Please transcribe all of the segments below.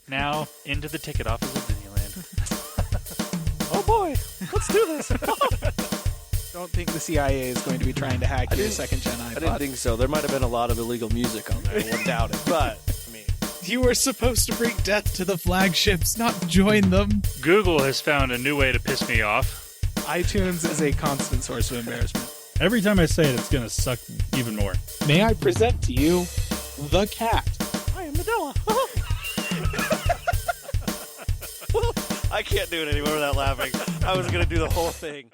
Now, into the ticket office of Disneyland. Oh boy, let's do this. Don't think the CIA is going to be trying to hack your second-gen iPod. I didn't think so. There might have been a lot of illegal music on there. I wouldn't doubt it. But, I mean... You were supposed to bring death to the flagships, not join them. Google has found a new way to piss me off. iTunes is a constant source of embarrassment. Every time I say it, it's going to suck even more. May I present to you the cat? I am Nadella. I can't do it anymore without laughing. I was going to do the whole thing.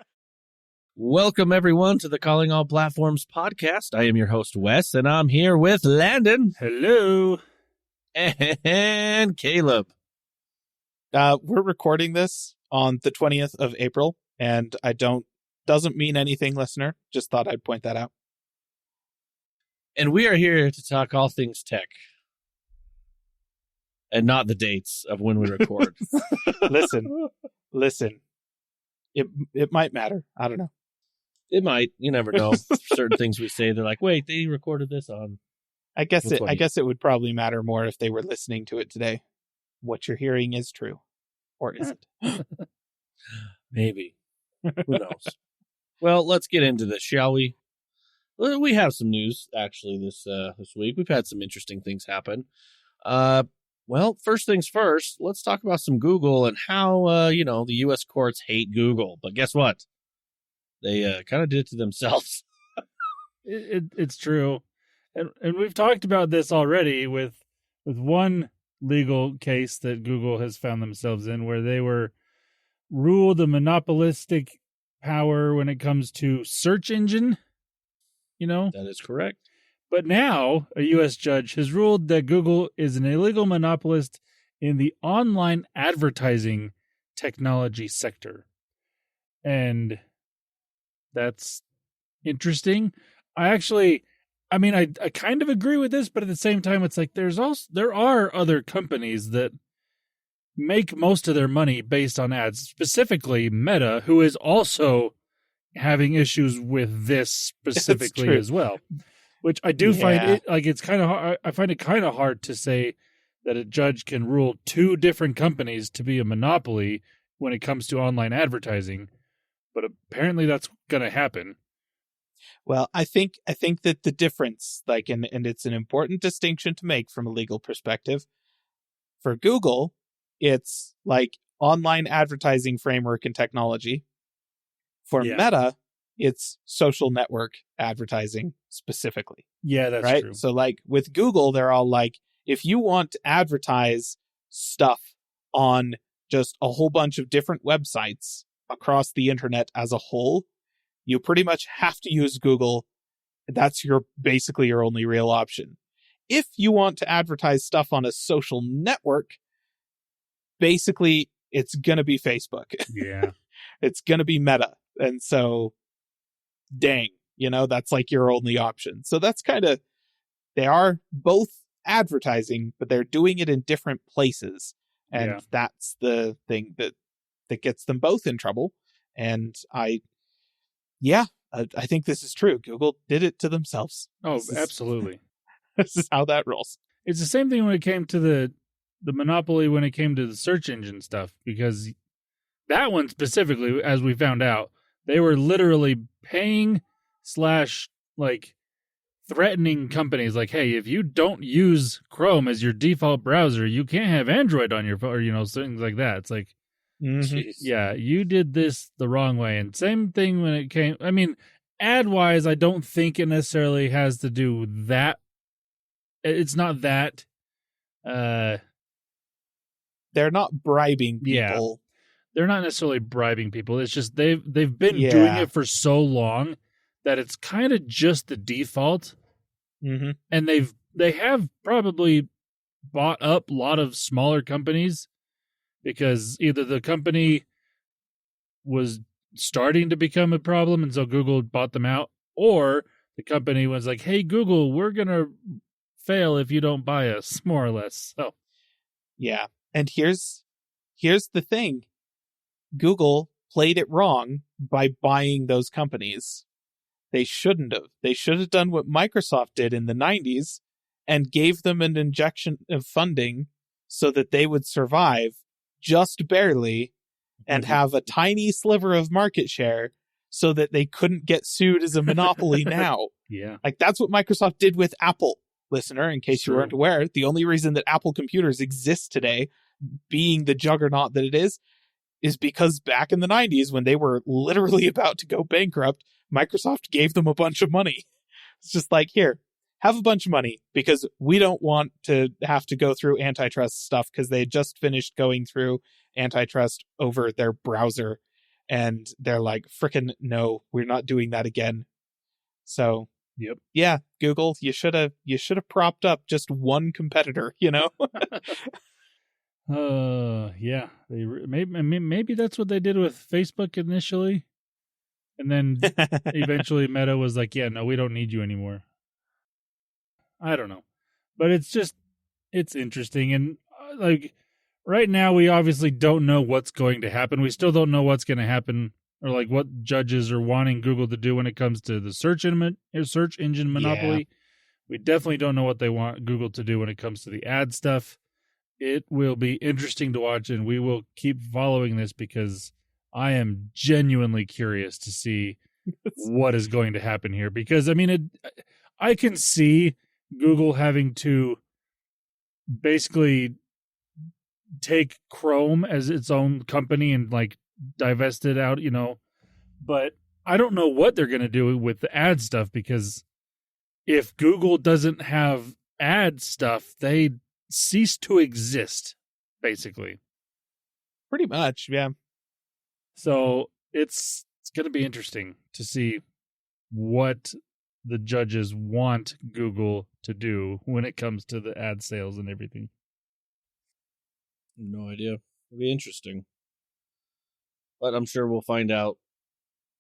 Welcome, everyone, to the Calling All Platforms podcast. I am your host, Wes, and I'm here with Landon. Hello. And Caleb. We're recording this on the 20th of April, and doesn't mean anything, listener. Just thought I'd point that out. And we are here to talk all things tech. And not the dates of when we record. Listen. It might matter. I don't know. It might. You never know. Certain things we say, they're like, wait, they recorded this on. I guess it would probably matter more if they were listening to it today. What you're hearing is true. Or isn't. Maybe. Who knows? Well, let's get into this, shall we? We have some news, actually, this week. We've had some interesting things happen. Well, first things first, let's talk about some Google and how, the U.S. courts hate Google. But guess what? They kind of did it to themselves. It's true. And we've talked about this already with one legal case that Google has found themselves in where they were ruled a monopolistic power when it comes to search engine, That is correct. But now a U.S. judge has ruled that Google is an illegal monopolist in the online advertising technology sector. And that's interesting. I kind of agree with this, but at the same time, it's like there are other companies that make most of their money based on ads, specifically Meta, who is also having issues with this specifically as well. Which I do find it it's kind of hard. I find it kind of hard to say that a judge can rule two different companies to be a monopoly when it comes to online advertising, but apparently that's going to happen. Well, I think that the difference, and it's an important distinction to make from a legal perspective. For Google, it's like online advertising framework and technology. For Meta, it's social network advertising specifically. Yeah, that's right? true. So with Google, they're all like, if you want to advertise stuff on just a whole bunch of different websites across the internet as a whole, you pretty much have to use Google. That's basically your only real option. If you want to advertise stuff on a social network, basically it's going to be Facebook. Yeah. It's going to be Meta. And so, dang, that's like your only option. So that's they are both advertising, but they're doing it in different places. And that's the thing that gets them both in trouble. And I think this is true. Google did it to themselves. Oh, absolutely. This is how that rolls. It's the same thing when it came to the monopoly when it came to the search engine stuff, because that one specifically, as we found out, they were literally paying / threatening companies like, hey, if you don't use Chrome as your default browser, you can't have Android on your phone, or, things like that. It's like, you did this the wrong way. And same thing when it came, ad-wise, I don't think it necessarily has to do with that. It's not that. They're not bribing people. Yeah. They're not necessarily bribing people. It's just they've been doing it for so long that it's kind of just the default. Mm-hmm. And they have probably bought up a lot of smaller companies because either the company was starting to become a problem and so Google bought them out, or the company was like, hey, Google, we're going to fail if you don't buy us, more or less. So, yeah. And here's the thing. Google played it wrong by buying those companies. They shouldn't have. They should have done what Microsoft did in the 90s and gave them an injection of funding so that they would survive just barely and have a tiny sliver of market share so that they couldn't get sued as a monopoly now. Yeah. Like, that's what Microsoft did with Apple, listener, in case you True. weren't aware. The only reason that Apple computers exist today, being the juggernaut that it is because back in the 90s, when they were literally about to go bankrupt, Microsoft gave them a bunch of money. It's just like, here, have a bunch of money, because we don't want to have to go through antitrust stuff, because they just finished going through antitrust over their browser, and they're like, frickin' no, we're not doing that again. So, Yep. yeah, Google, you should have propped up just one competitor, you know? Yeah. Maybe that's what they did with Facebook initially, and then eventually Meta was like, "Yeah, no, we don't need you anymore." I don't know, but it's interesting, and like right now we obviously don't know what's going to happen. We still don't know what's going to happen, or like what judges are wanting Google to do when it comes to the search engine monopoly. Yeah. We definitely don't know what they want Google to do when it comes to the ad stuff. It will be interesting to watch, and we will keep following this because I am genuinely curious to see what is going to happen here. Because, I mean, I can see Google having to basically take Chrome as its own company and, like, divest it out, you know. But I don't know what they're going to do with the ad stuff, because if Google doesn't have ad stuff, they cease to exist, basically. Pretty much, yeah. So it's going to be interesting to see what the judges want Google to do when it comes to the ad sales and everything. No idea. It'll be interesting. But I'm sure we'll find out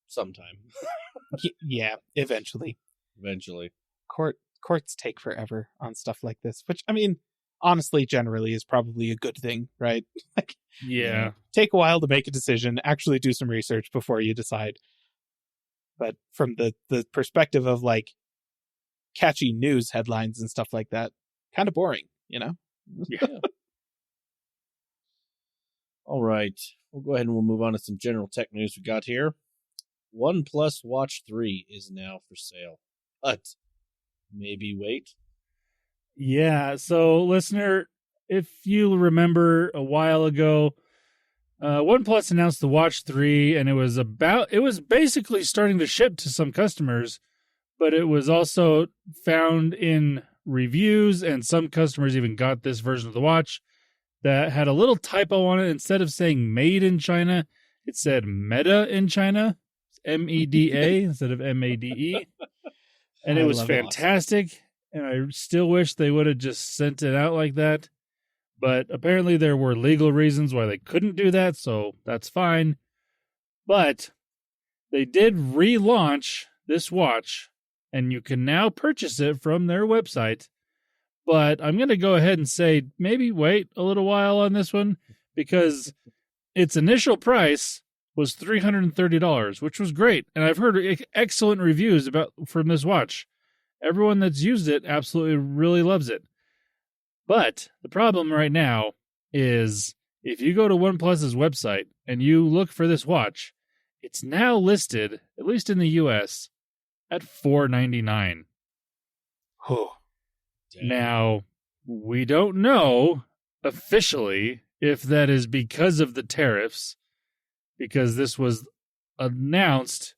sometime. Yeah, eventually. Courts take forever on stuff like this, which, I mean, honestly, generally is probably a good thing, right? Like, Yeah. take a while to make a decision, actually do some research before you decide. But from the perspective of, like, catchy news headlines and stuff like that, kind of boring, you know? Yeah. All right. We'll go ahead and we'll move on to some general tech news we got here. OnePlus Watch 3 is now for sale. But maybe wait. Yeah. So, listener, if you remember a while ago, OnePlus announced the Watch 3, and it was basically starting to ship to some customers, but it was also found in reviews, and some customers even got this version of the watch that had a little typo on it. Instead of saying made in China, it said Meta in China, MEDA instead of MADE. And it was fantastic. And I still wish they would have just sent it out like that. But apparently there were legal reasons why they couldn't do that, so that's fine. But they did relaunch this watch, and you can now purchase it from their website. But I'm going to go ahead and say maybe wait a little while on this one, because its initial price was $330, which was great. And I've heard excellent reviews from this watch. Everyone that's used it absolutely really loves it. But the problem right now is if you go to OnePlus's website and you look for this watch, it's now listed, at least in the US, at $499. Oh. Now, we don't know officially if that is because of the tariffs, because this was announced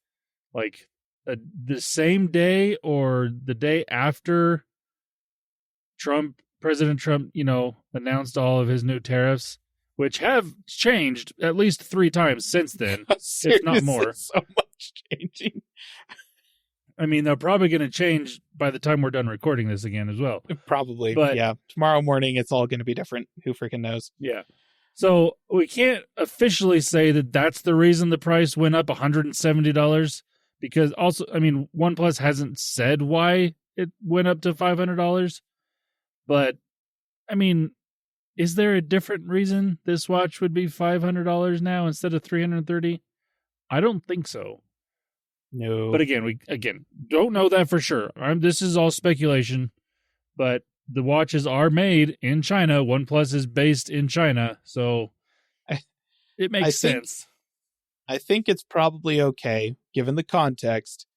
like the same day or the day after President Trump, announced all of his new tariffs, which have changed at least 3 times since then, if not more. So much changing. I mean, they're probably going to change by the time we're done recording this again as well. Probably, but yeah. Tomorrow morning, it's all going to be different. Who freaking knows? Yeah. So we can't officially say that that's the reason the price went up $170, because also, I mean, OnePlus hasn't said why it went up to $500. But, I mean, is there a different reason this watch would be $500 now instead of $330? I don't think so. No. But again, we don't know that for sure. This is all speculation, but the watches are made in China. OnePlus is based in China, so it makes sense. I think it's probably okay, given the context.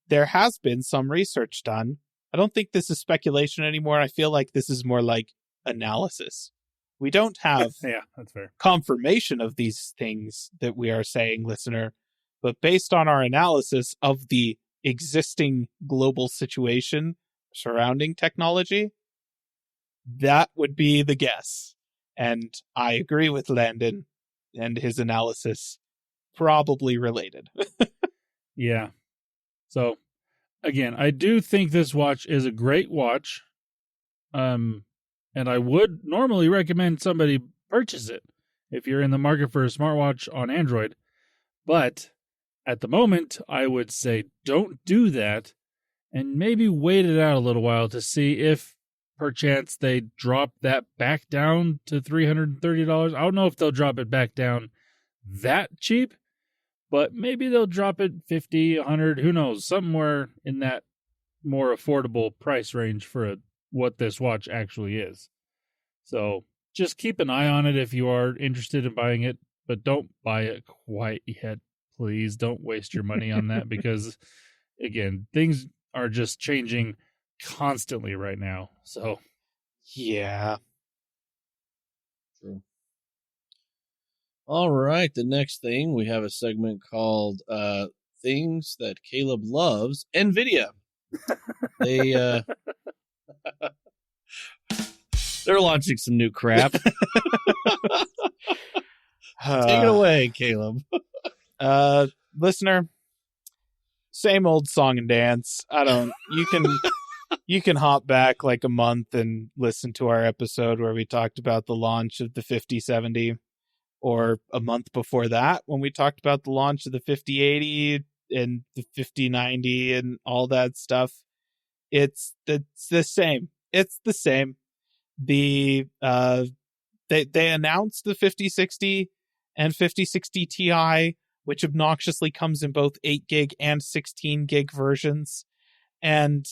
There has been some research done. I don't think this is speculation anymore. I feel like this is more like analysis. We don't have Yeah, that's fair. confirmation of these things that we are saying, listener, but based on our analysis of the existing global situation surrounding technology, that would be the guess. And I agree with Landon and his analysis, probably related. Yeah. So, again, I do think this watch is a great watch. And I would normally recommend somebody purchase it if you're in the market for a smartwatch on Android. But at the moment, I would say don't do that and maybe wait it out a little while to see if perchance they drop that back down to $330. I don't know if they'll drop it back down that cheap, but maybe they'll drop it $50, $100, who knows, somewhere in that more affordable price range for what this watch actually is. So just keep an eye on it if you are interested in buying it, but don't buy it quite yet. Please don't waste your money on that because, again, things are just changing constantly right now. So, Yeah. True. All right. The next thing, we have a segment called Things That Caleb Loves. Nvidia. They, they're launching some new crap. Take it away, Caleb. Listener, same old song and dance. You can hop back like a month and listen to our episode where we talked about the launch of the 5070, or a month before that when we talked about the launch of the 5080 and the 5090 and all that stuff. It's the same. It's the same. They announced the 5060 and 5060 Ti, which obnoxiously comes in both 8 gig and 16 gig versions. And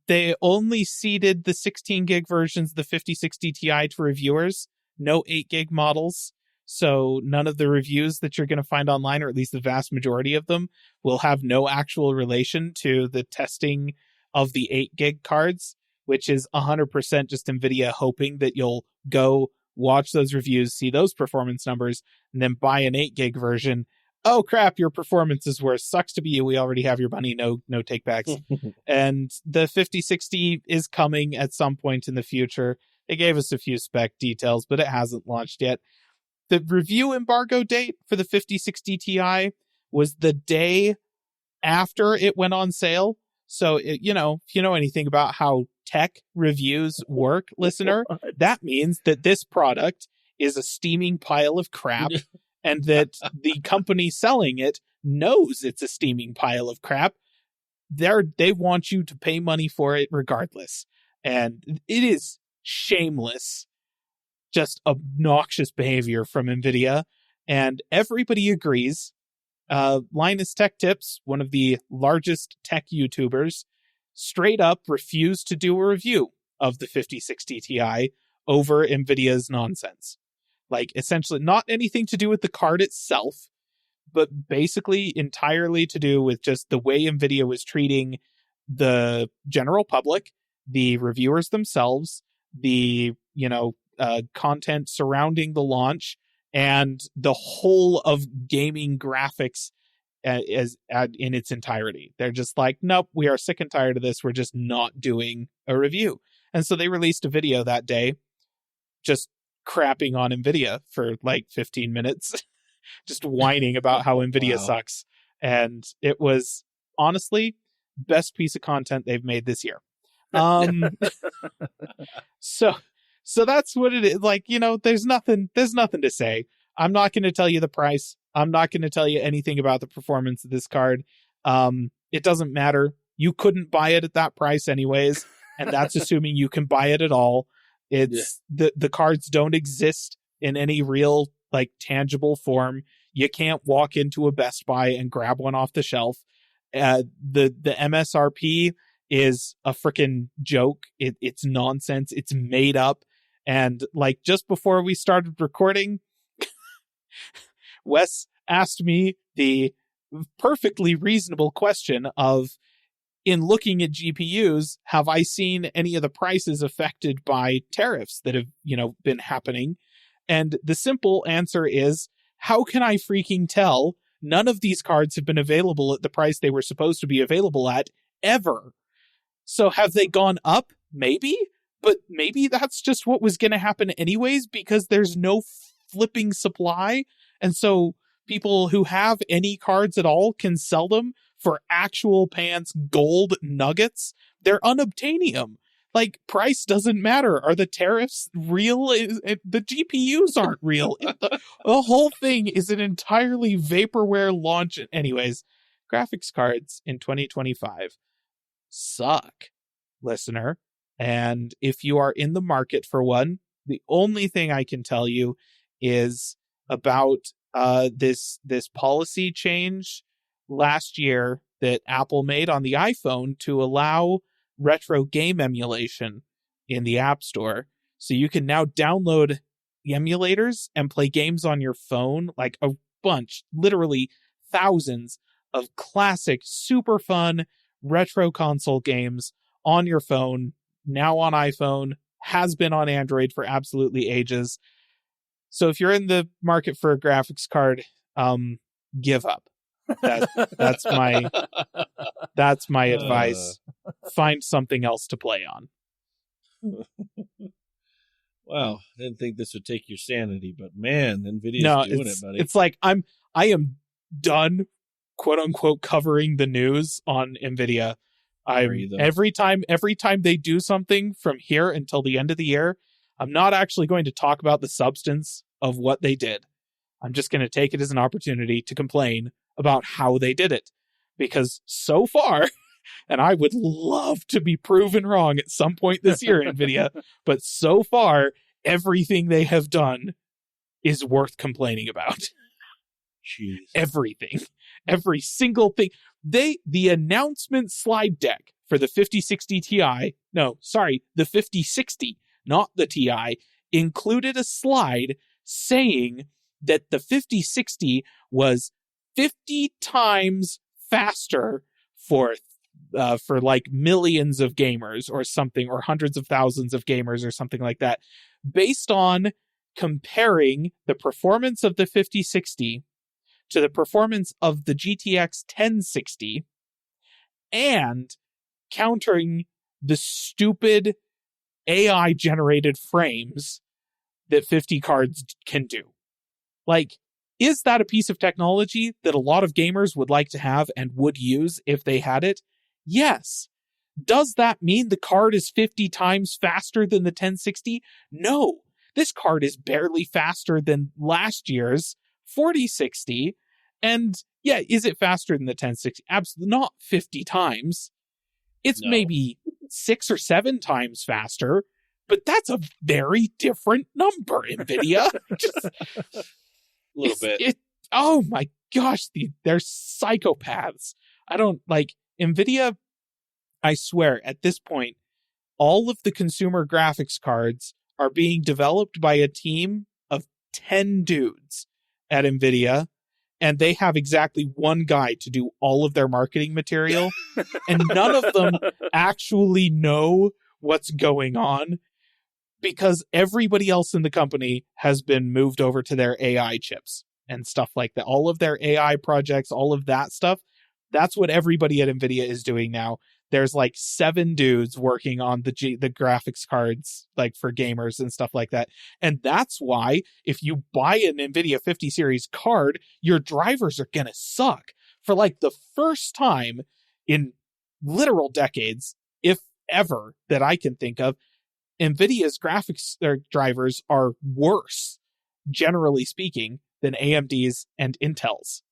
they only seeded the 16 gig versions of the 5060 Ti to reviewers, no 8 gig models. So none of the reviews that you're going to find online, or at least the vast majority of them, will have no actual relation to the testing of the 8 gig cards, which is 100% just Nvidia hoping that you'll go watch those reviews, see those performance numbers, and then buy an 8 gig version. Oh crap, your performance is worse. Sucks to be you. We already have your money. No takebacks. And the 5060 is coming at some point in the future. They gave us a few spec details, but it hasn't launched yet. The review embargo date for the 5060 Ti was the day after it went on sale. So, if you know anything about how tech reviews work, listener, that means that this product is a steaming pile of crap. And that the company selling it knows it's a steaming pile of crap. They want you to pay money for it regardless. And it is shameless, just obnoxious behavior from Nvidia. And everybody agrees. Linus Tech Tips, one of the largest tech YouTubers, straight up refused to do a review of the 5060 Ti over Nvidia's nonsense. Like, essentially, not anything to do with the card itself, but basically entirely to do with just the way Nvidia was treating the general public, the reviewers themselves, the, content surrounding the launch, and the whole of gaming graphics in its entirety. They're just like, nope, we are sick and tired of this. We're just not doing a review. And so they released a video that day, just crapping on Nvidia for like 15 minutes, just whining about how Nvidia sucks. And it was honestly best piece of content they've made this year. So that's what it is. Like, there's nothing to say. I'm not going to tell you the price. I'm not going to tell you anything about the performance of this card. It doesn't matter. You couldn't buy it at that price anyways. And that's assuming you can buy it at all. It's the cards don't exist in any real, like, tangible form. You can't walk into a Best Buy and grab one off the shelf. The MSRP is a freaking joke. It's nonsense. It's made up. And like just before we started recording, Wes asked me the perfectly reasonable question of, in looking at GPUs, have I seen any of the prices affected by tariffs that have, been happening? And the simple answer is, how can I freaking tell? None of these cards have been available at the price they were supposed to be available at ever. So have they gone up? Maybe. But maybe that's just what was going to happen anyways, because there's no flipping supply. And so people who have any cards at all can sell them for actual pants gold nuggets. They're unobtainium. Like, price doesn't matter. Are the tariffs real? The GPUs aren't real. The whole thing is an entirely vaporware launch. Anyways, graphics cards in 2025 suck, listener. And if you are in the market for one, the only thing I can tell you is about this policy change last year that Apple made on the iPhone to allow retro game emulation in the App Store. So you can now download emulators and play games on your phone, like a bunch, literally thousands of classic, super fun retro console games on your phone, now on iPhone, has been on Android for absolutely ages. So if you're in the market for a graphics card, give up. That's my advice. Find something else to play on. Wow, I didn't think this would take your sanity, but man, Nvidia's doing it, buddy. It's like I am done, quote unquote, covering the news on Nvidia. Every time they do something from here until the end of the year, I'm not actually going to talk about the substance of what they did. I'm just going to take it as an opportunity to complain about how they did it. Because so far, and I would love to be proven wrong at some point this year, Nvidia, but so far, everything they have done is worth complaining about. Jeez. Everything. Every single thing. The announcement slide deck for the 5060 Ti, the 5060, not the Ti, included a slide saying that the 5060 was 50 times faster for like millions of gamers or something, or hundreds of thousands of gamers or something like that, based on comparing the performance of the 5060 to the performance of the GTX 1060 and countering the stupid AI generated frames that 50 cards can do. Like, is that a piece of technology that a lot of gamers would like to have and would use if they had it? Yes. Does that mean the card is 50 times faster than the 1060? No. This card is barely faster than last year's 4060. And yeah, is it faster than the 1060? Absolutely not 50 times. It's maybe 6 or 7 times faster, but that's a very different number, Nvidia. A little bit. Oh my gosh, they're psychopaths. I don't like Nvidia. I swear, at this point, all of the consumer graphics cards are being developed by a team of 10 dudes at Nvidia, and they have exactly one guy to do all of their marketing material, and none of them actually know what's going on because everybody else in the company has been moved over to their AI chips and stuff like that. All of their AI projects, all of that stuff, that's what everybody at Nvidia is doing now. There's like 7 dudes working on the graphics cards, like for gamers and stuff like that. And that's why if you buy an Nvidia 50 series card, your drivers are going to suck. For like the first time in literal decades, if ever, that I can think of, Nvidia's graphics drivers are worse, generally speaking, than AMD's and Intel's.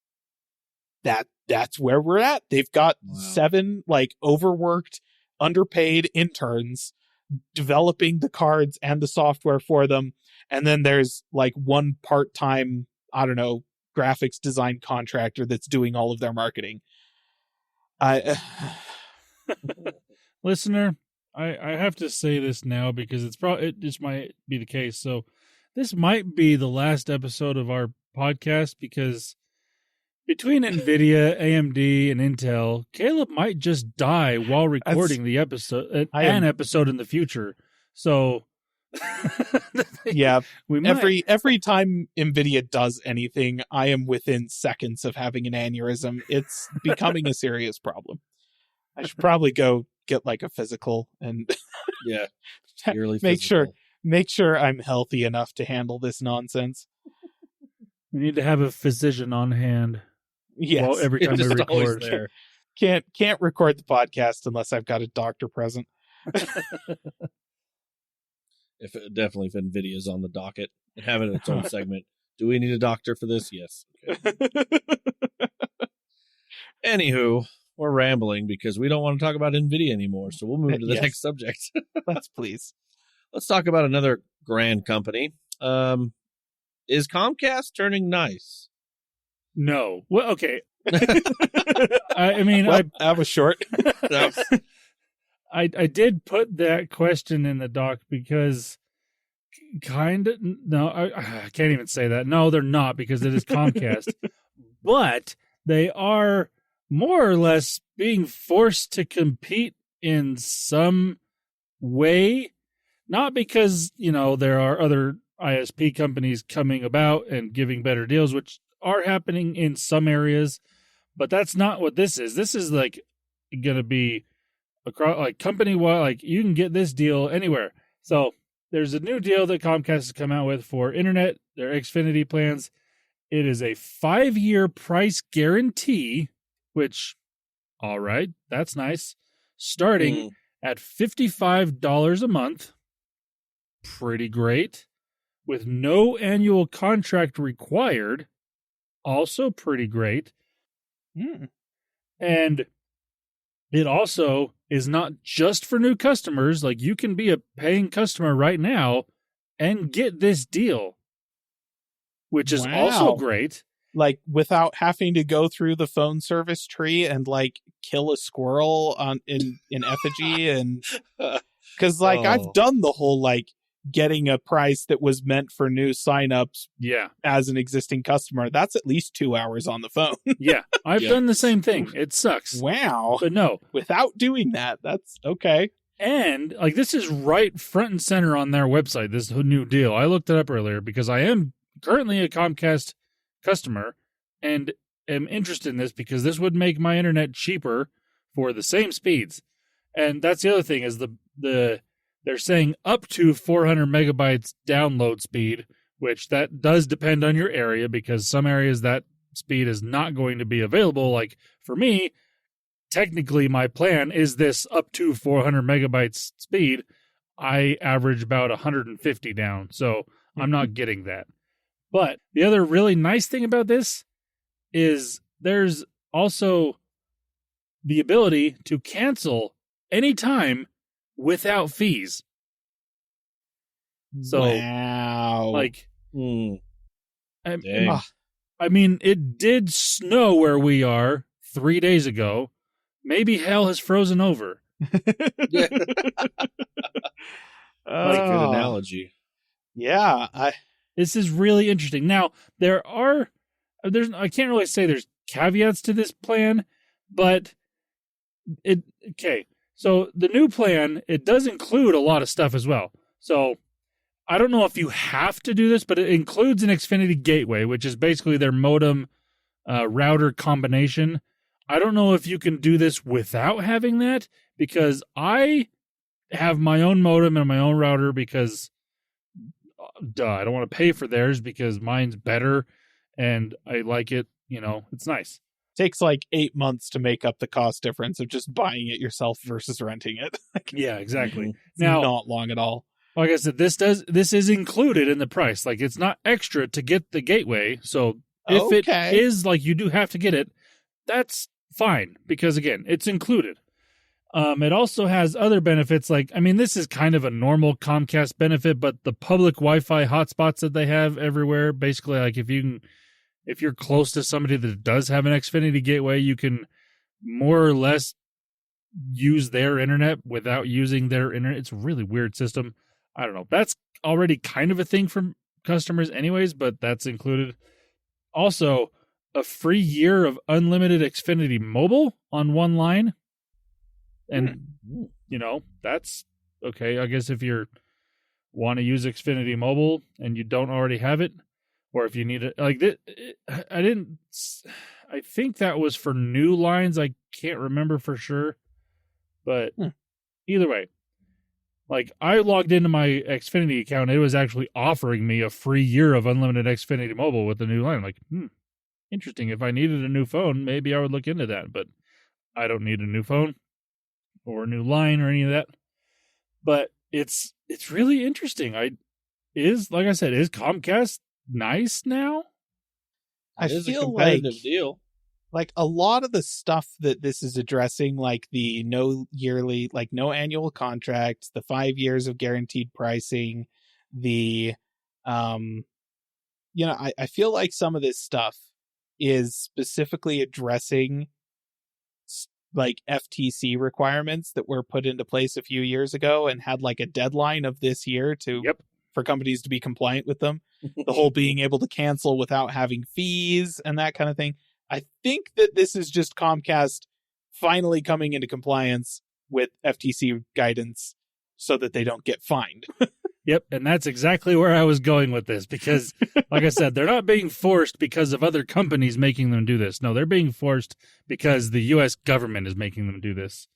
That's where we're at. They've got 7 like overworked, underpaid interns developing the cards and the software for them. And then there's like 1 part-time, I don't know, graphics design contractor that's doing all of their marketing. listener, I have to say this now because it just might be the case. So this might be the last episode of our podcast because between Nvidia, AMD, and Intel, Caleb might just die while recording the episode, an episode in the future. So yeah, we might. every time Nvidia does anything, I am within seconds of having an aneurysm. It's becoming a serious problem. I should probably go get like a physical and Yeah, make sure I'm healthy enough to handle this nonsense. We need to have a physician on hand. Yes, well, every time we record. There. Can't record the podcast unless I've got a doctor present. Definitely if Nvidia's on the docket and having its own segment. Do we need a doctor for this? Yes. Okay. Anywho, we're rambling because we don't want to talk about Nvidia anymore, so we'll move to the next subject. Let's please. Let's talk about another grand company. Is Comcast turning nice? No. Well, okay. I mean, that was short. I did put that question in the doc because I can't even say that. No, they're not because it is Comcast. But they are more or less being forced to compete in some way. Not because, there are other ISP companies coming about and giving better deals, which are happening in some areas, but that's not what this is. This is like going to be across, like company wide, like you can get this deal anywhere. So there's a new deal that Comcast has come out with for internet, their Xfinity plans. It is a 5-year price guarantee, which, all right, that's nice. Starting at $55 a month. Pretty great. With no annual contract required. Also pretty great. And it also is not just for new customers. Like you can be a paying customer right now and get this deal, which is also great. Like without having to go through the phone service tree and like kill a squirrel in effigy. And because I've done the whole like getting a price that was meant for new signups as an existing customer. That's at least 2 hours on the phone. Yeah, I've done the same thing. It sucks. Wow. But no. Without doing that, that's okay. And like this is right front and center on their website, this new deal. I looked it up earlier because I am currently a Comcast customer and am interested in this because this would make my internet cheaper for the same speeds. And that's the other thing is they're saying up to 400 megabytes download speed, which that does depend on your area because some areas that speed is not going to be available. Like for me, technically my plan is this up to 400 megabytes speed. I average about 150 down, so I'm not getting that. But the other really nice thing about this is there's also the ability to cancel anytime without fees. So, wow. Like, I mean, it did snow where we are 3 days ago. Maybe hell has frozen over. Yeah. That's a good analogy. Yeah. This is really interesting. Now, I can't really say there's caveats to this plan, but so the new plan, it does include a lot of stuff as well. So I don't know if you have to do this, but it includes an Xfinity gateway, which is basically their modem router combination. I don't know if you can do this without having that because I have my own modem and my own router because I don't want to pay for theirs because mine's better and I like it. It's nice. Takes like 8 months to make up the cost difference of just buying it yourself versus renting it. Yeah, exactly. It's now, not long at all. Like I said, this is included in the price. Like it's not extra to get the gateway. So if it is like you do have to get it, that's fine because again, it's included. It also has other benefits. Like, I mean, this is kind of a normal Comcast benefit, but the public Wi-Fi hotspots that they have everywhere, basically, like if you're close to somebody that does have an Xfinity gateway, you can more or less use their internet without using their internet. It's a really weird system. I don't know. That's already kind of a thing for customers anyways, but that's included. Also, a free year of unlimited Xfinity Mobile on one line. And, that's okay. I guess if you want to use Xfinity Mobile and you don't already have it, or if you need it, I think that was for new lines. I can't remember for sure, but either way, I logged into my Xfinity account. It was actually offering me a free year of unlimited Xfinity Mobile with the new line. Interesting. If I needed a new phone, maybe I would look into that, but I don't need a new phone or a new line or any of that. But it's really interesting. Is Comcast nice now? I It is feel a competitive deal. Like a lot of the stuff that this is addressing, like the no annual contract, the 5 years of guaranteed pricing, I feel like some of this stuff is specifically addressing like FTC requirements that were put into place a few years ago and had like a deadline of this year for companies to be compliant with them. The whole being able to cancel without having fees and that kind of thing. I think that this is just Comcast finally coming into compliance with FTC guidance so that they don't get fined. Yep, and that's exactly where I was going with this because, like I said, they're not being forced because of other companies making them do this. No, they're being forced because the U.S. government is making them do this.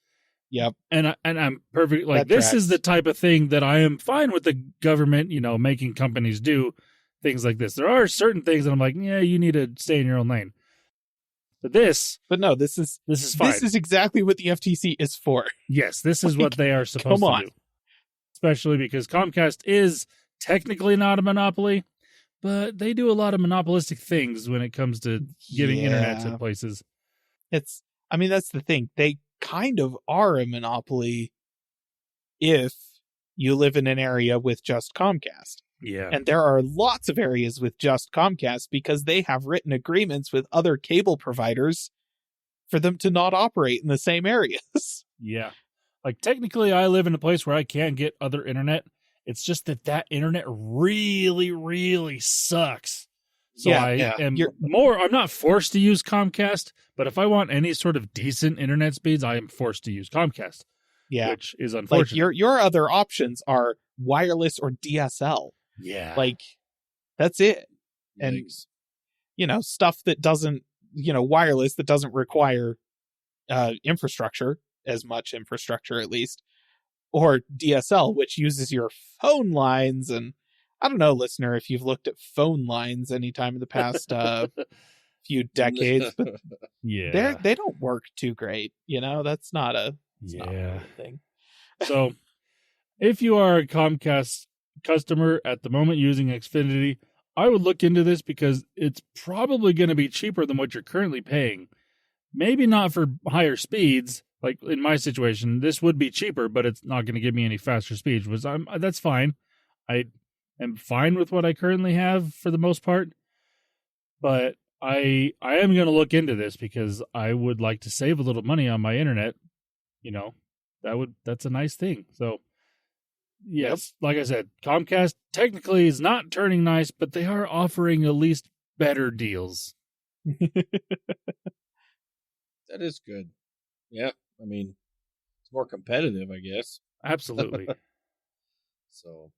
Yep. And I'm perfect. This is the type of thing that I am fine with the government, making companies do things like this. There are certain things that I'm like, yeah, you need to stay in your own lane. But this is fine. This is exactly what the FTC is for. Yes, this is what they are supposed to do. Especially because Comcast is technically not a monopoly, but they do a lot of monopolistic things when it comes to giving internet to places. That's the thing. They kind of are a monopoly if you live in an area with just Comcast. Yeah. And there are lots of areas with just Comcast because they have written agreements with other cable providers for them to not operate in the same areas. Yeah. Technically, I live in a place where I can get other internet. It's just that internet really, really sucks. So I'm not forced to use Comcast, but if I want any sort of decent internet speeds, I am forced to use Comcast. Yeah. Which is unfortunate. Your other options are wireless or DSL. Yeah. That's it. Yikes. And, stuff that doesn't, wireless that doesn't require infrastructure, as much infrastructure at least, or DSL, which uses your phone lines. And I don't know, listener, if you've looked at phone lines anytime in the past few decades, but they don't work too great. That's not a thing. So if you are a Comcast customer at the moment using Xfinity, I would look into this because it's probably going to be cheaper than what you're currently paying. Maybe not for higher speeds. Like in my situation, this would be cheaper, but it's not going to give me any faster speeds. That's fine. I am fine with what I currently have for the most part. But I am going to look into this because I would like to save a little money on my internet. That's a nice thing. So yes, Like I said, Comcast technically is not turning nice, but they are offering at least better deals. That is good. Yeah. It's more competitive, I guess. Absolutely. So,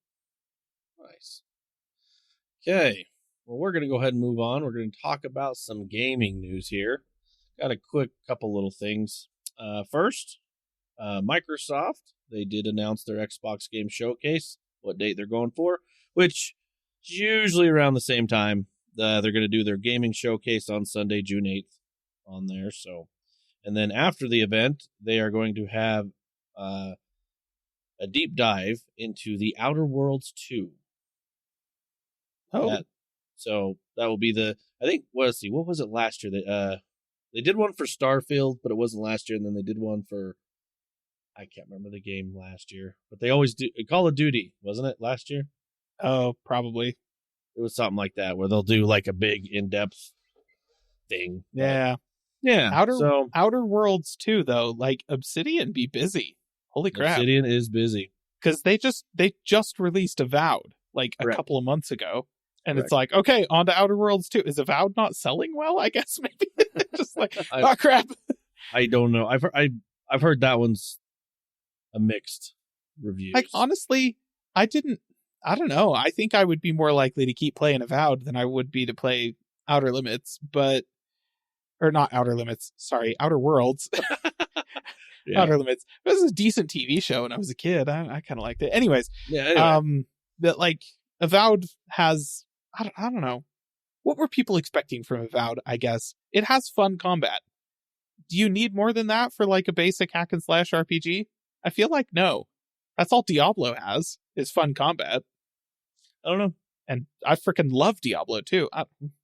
nice. Okay. Well, we're going to go ahead and move on. We're going to talk about some gaming news here. Got a quick couple little things. First, Microsoft, they did announce their Xbox Game Showcase, what date they're going for, which is usually around the same time. They're going to do their gaming showcase on Sunday, June 8th on there. So, and then after the event, they are going to have a deep dive into The Outer Worlds 2. Oh. So that will be what was it last year? They did one for Starfield, but it wasn't last year. And then they did one for, I can't remember the game last year, but they always do Call of Duty, wasn't it last year? Oh, probably. It was something like that where they'll do like a big in-depth thing. Yeah. Yeah. Outer Worlds too, though. Like Obsidian be busy. Holy crap! Obsidian is busy because they just released Avowed like a couple of months ago, and it's like, okay, on to Outer Worlds too. Is Avowed not selling well? I guess maybe just like oh crap. I don't know. I've heard that one's a mixed review. Like honestly, I don't know. I think I would be more likely to keep playing Avowed than I would be to play Outer Limits, or not Outer Limits. Sorry, Outer Worlds. Yeah. Outer Limits. This is a decent TV show when I was a kid. I kind of liked it. Anyways, that like Avowed has I don't know. What were people expecting from Avowed? I guess it has fun combat. Do you need more than that for like a basic hack and slash RPG? I feel like no. That's all Diablo has is fun combat. I don't know. And I freaking love Diablo too.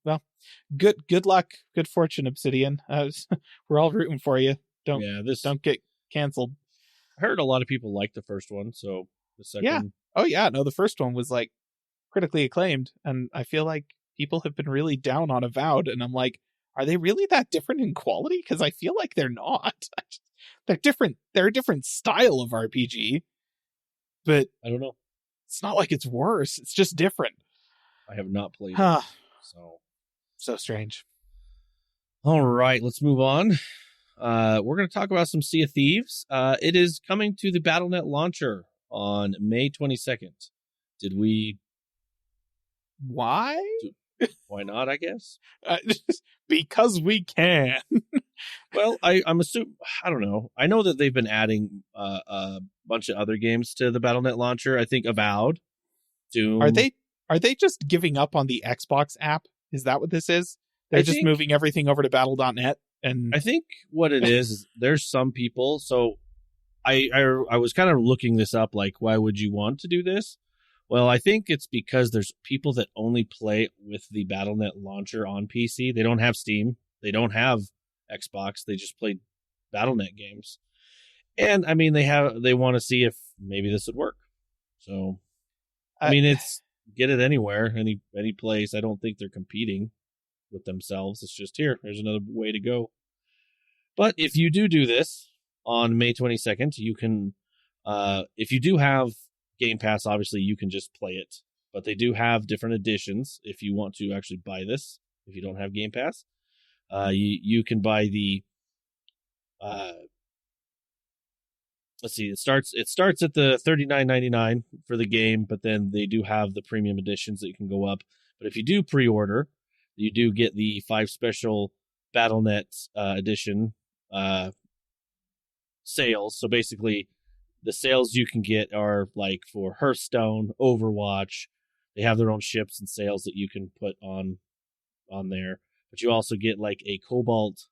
Well, good luck, good fortune, Obsidian. We're all rooting for you. Don't get canceled. I heard a lot of people like the first one, so the second. Yeah. Oh yeah. No, the first one was like critically acclaimed, and I feel like people have been really down on Avowed, and I'm like, are they really that different in quality? Because I feel like they're not. They're different. They're a different style of RPG, but I don't know. It's not like it's worse. It's just different. I have not played it, so strange. All right, let's move on. We're going to talk about some Sea of Thieves. It is coming to the Battle.net launcher on May 22nd. Did we? Why? Why not, I guess? Because we can. Well, I'm assuming, I don't know. I know that they've been adding a bunch of other games to the Battle.net launcher. I think Avowed, Doom. Are they just giving up on the Xbox app? Is that what this is? They're just moving everything over to Battle.net? And I think what it is there's some people. So I was kind of looking this up, like, why would you want to do this? Well, I think it's because there's people that only play with the Battle.net launcher on PC. They don't have Steam. They don't have Xbox. They just play Battle.net games. And I mean, they want to see if maybe this would work. So, I mean, it's get it anywhere, any place. I don't think they're competing with themselves. It's just here's another way to go. But if you do this on May 22nd, you can, if you do have Game Pass, obviously you can just play it, but they do have different editions if you want to actually buy this. If you don't have Game Pass, you can buy the let's see, it starts at the $39.99 for the game, but then they do have the premium editions that you can go up. But if you do pre-order, you do get the 5 special Battle.net edition sales. So basically, the sales you can get are like for Hearthstone, Overwatch. They have their own ships and sales that you can put on there. But you also get like a cobalt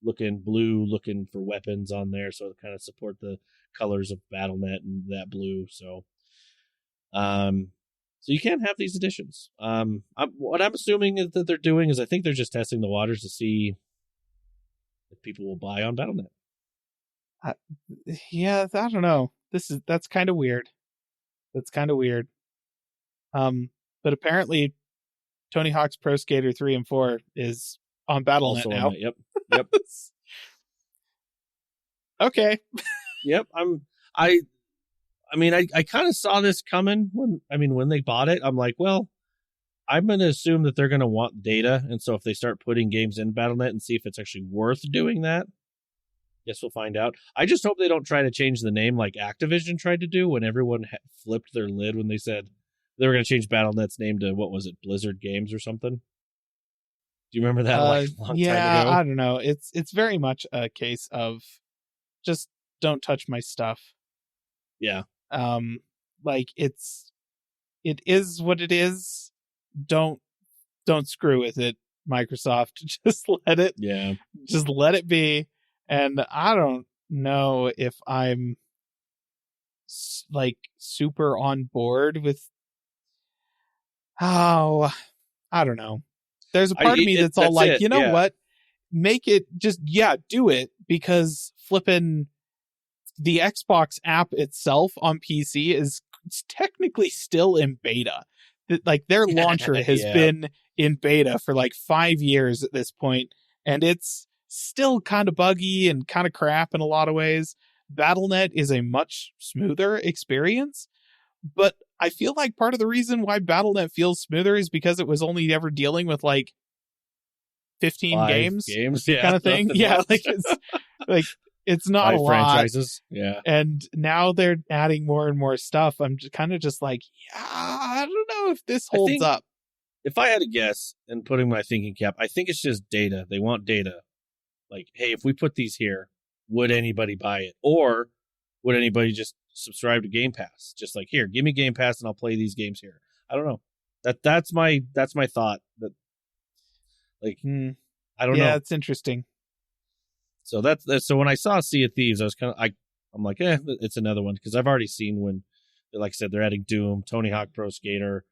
looking, blue looking for weapons on there, so it kind of support the colors of Battle.net and that blue. So you can have these editions. What I'm assuming is that they're doing is I think they're just testing the waters to see if people will buy on Battle.net. Yeah, I don't know. That's kind of weird. That's kind of weird. But apparently, Tony Hawk's Pro Skater 3 and 4 is on Battle.net now. Yep. Okay. Yep. I mean, I kind of saw this coming when they bought it. I'm like, well, I'm going to assume that they're going to want data, and so if they start putting games in Battle.net and see if it's actually worth doing that. Guess we'll find out. I just hope they don't try to change the name like Activision tried to do when everyone flipped their lid when they said they were going to change Battle.net's name to, what was it, Blizzard Games or something? Do you remember that a long time ago? Yeah, I don't know. It's very much a case of just don't touch my stuff. Yeah. Like it is what it is. Don't screw with it, Microsoft. Just let it be. And I don't know if I'm like super on board with I don't know. There's a part of me that's all like, it, you know what? Make it just, do it, because flipping the Xbox app itself on PC is technically still in beta. Like their launcher has been in beta for like 5 years at this point, and it's still kind of buggy and kind of crap in a lot of ways. Battle.net is a much smoother experience, but I feel like part of the reason why Battle.net feels smoother is because it was only ever dealing with like 15 5 games yeah, kind of thing. nothing Yeah, much. like it's not 5 a lot. franchises. Yeah. And now they're adding more and more stuff. I'm just like, yeah, I don't know if this holds up. If I had to guess and putting my thinking cap, I think it's just data. They want data. Like, hey, if we put these here, would anybody buy it? Or would anybody just subscribe to Game Pass? Just like, here, give me Game Pass and I'll play these games here. I don't know. That's my thought. That like I don't know. Yeah, it's interesting. So that's so when I saw Sea of Thieves, I was I'm like, it's another one, because I've already seen when, like I said, they're adding Doom, Tony Hawk Pro Skater.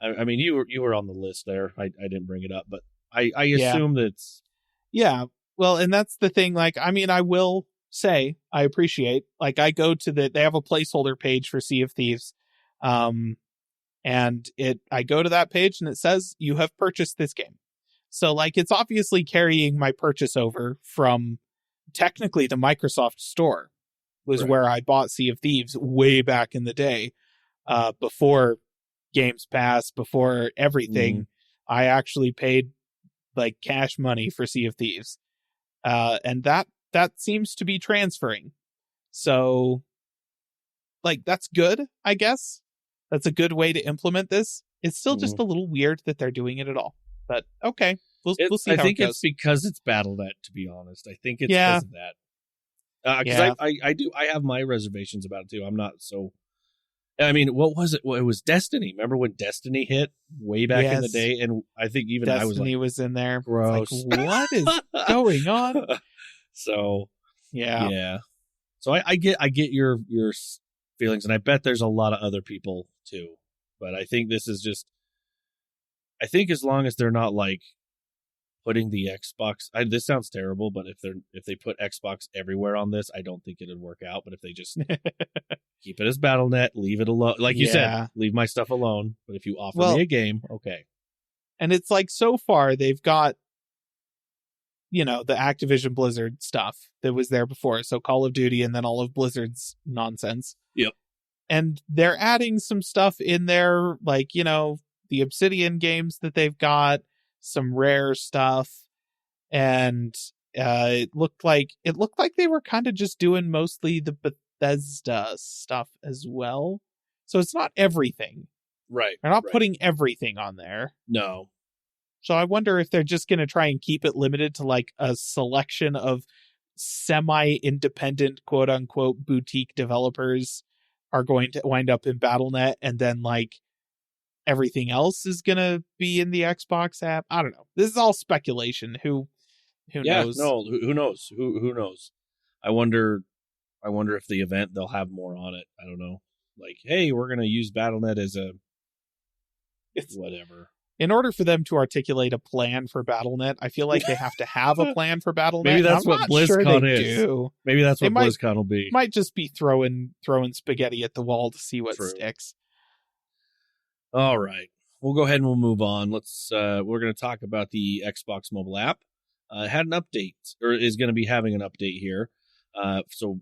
I mean, you were on the list there. I didn't bring it up, but I assume that it's yeah. Well, and that's the thing. Like, I mean, I will say I appreciate. Like, I go to they have a placeholder page for Sea of Thieves, and I go to that page and it says you have purchased this game. So like, it's obviously carrying my purchase over from technically the Microsoft Store was where I bought Sea of Thieves way back in the day, before Games Pass, before everything. I actually paid like cash money for Sea of Thieves, and that seems to be transferring. So, like, that's good, I guess. That's a good way to implement this. It's still just a little weird that they're doing it at all, but okay. We'll see how it goes. I think it's because it's Battle.net, to be honest. I think it's because of that. Because I have my reservations about it too. I'm not so. I mean, what was it? Well, it was Destiny. Remember when Destiny hit way back in the day? And I think even Destiny I was like, was in there. gross. Like, what is going on? So yeah. So I get your feelings, and I bet there's a lot of other people too. But I think this is just. I think as long as they're not like putting the Xbox, this sounds terrible, but if they put Xbox everywhere on this, I don't think it'd work out. But if they just keep it as Battle.net, leave it alone, like you said, leave my stuff alone. But if you offer me a game, okay. And it's like, so far they've got, the Activision Blizzard stuff that was there before, so Call of Duty, and then all of Blizzard's nonsense. Yep. And they're adding some stuff in there, like the Obsidian games that they've got, some rare stuff, and it looked like they were kind of just doing mostly the Bethesda stuff as well. So it's not everything. Right. They're not putting everything on there. No. So I wonder if they're just going to try and keep it limited to like a selection of semi-independent, quote unquote, boutique developers are going to wind up in Battle.net, and then like everything else is going to be in the Xbox app. I don't know. This is all speculation. Who knows? No, who knows? Who knows? I wonder if the event they'll have more on it. I don't know. Like, hey, we're going to use Battle.net as it's whatever. In order for them to articulate a plan for Battle.net, I feel like they have to have a plan for Battle.net. Maybe that's what BlizzCon is. Do. Maybe that's what BlizzCon will be. Might just be throwing spaghetti at the wall to see what sticks. All right, we'll go ahead and we'll move on. We're going to talk about the Xbox mobile app. It had an update, or is going to be having an update here. So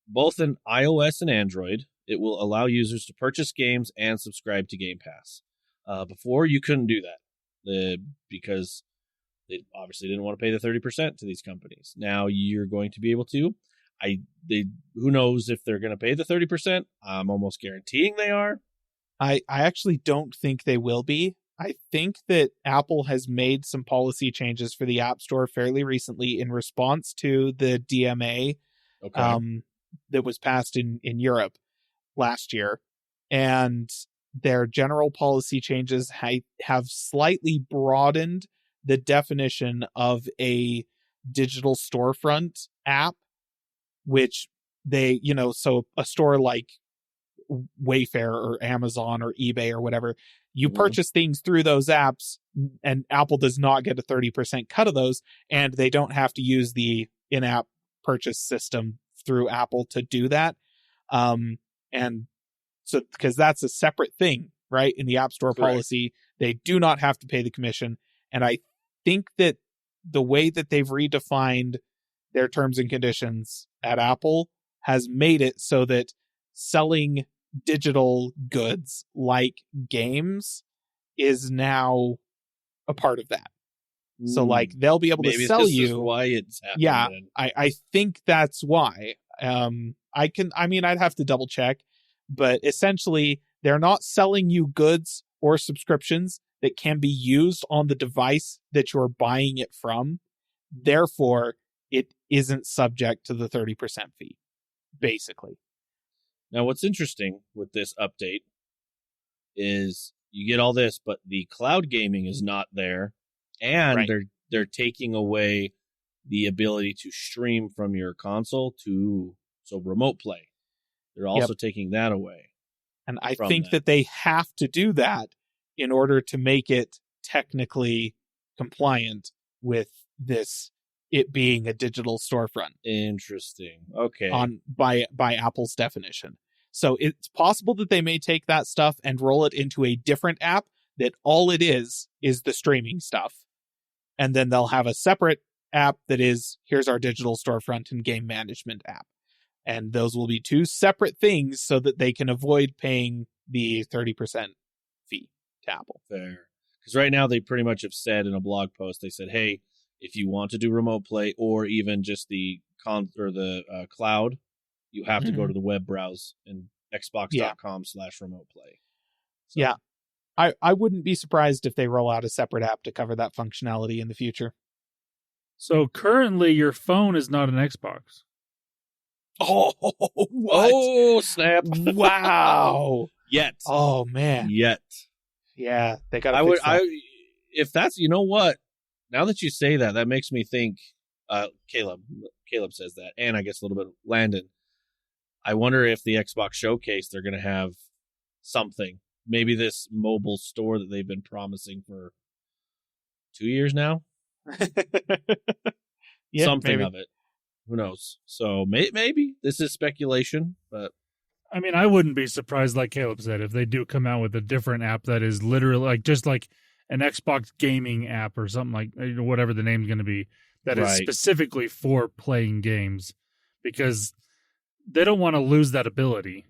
both in iOS and Android, it will allow users to purchase games and subscribe to Game Pass. Before, you couldn't do that because they obviously didn't want to pay the 30% to these companies. Now you're going to be able to. Who knows if they're going to pay the 30%? I'm almost guaranteeing they are. I actually don't think they will be. I think that Apple has made some policy changes for the App Store fairly recently in response to the DMA that was passed in Europe last year. And their general policy changes have slightly broadened the definition of a digital storefront app, which they, so a store like Wayfair or Amazon or eBay or whatever, you purchase things through those apps, and Apple does not get a 30% cut of those, and they don't have to use the in-app purchase system through Apple to do that. And so, because that's a separate thing, right? In the App Store policy, they do not have to pay the commission. And I think that the way that they've redefined their terms and conditions at Apple has made it so that selling digital goods like games is now a part of that. So like they'll be able to sell this you. Is why it's happening. Yeah, then. I think that's why. I'd have to double check, but essentially they're not selling you goods or subscriptions that can be used on the device that you're buying it from. Therefore, it isn't subject to the 30% fee, basically. Now, what's interesting with this update is you get all this, but the cloud gaming is not there, and they're taking away the ability to stream from your console so remote play. They're also taking that away. And I think that they have to do that in order to make it technically compliant with this, it being a digital storefront. Interesting. Okay. By Apple's definition. So it's possible that they may take that stuff and roll it into a different app that all it is the streaming stuff. And then they'll have a separate app that is, here's our digital storefront and game management app. And those will be two separate things so that they can avoid paying the 30% fee to Apple. Fair. Because right now they pretty much have said in a blog post, they said, hey, if you want to do remote play or even just the cloud, you have to go to the web browse and xbox.com/remote play. So. Yeah. I wouldn't be surprised if they roll out a separate app to cover that functionality in the future. So currently your phone is not an Xbox. Oh, what? Oh, snap. Wow. Yet. Oh, man. Yet. Yeah, they got to fix that. If that's, you know what? Now that you say that, that makes me think, Caleb says that, and I guess a little bit of Landon. I wonder if the Xbox Showcase, they're going to have something. Maybe this mobile store that they've been promising for 2 years now. Yeah, something maybe. of it. Who knows? So maybe this is speculation, but I mean, I wouldn't be surprised, like Caleb said, if they do come out with a different app that is literally like just like an Xbox gaming app or something like whatever the name's going to be that is specifically for playing games, because they don't want to lose that ability.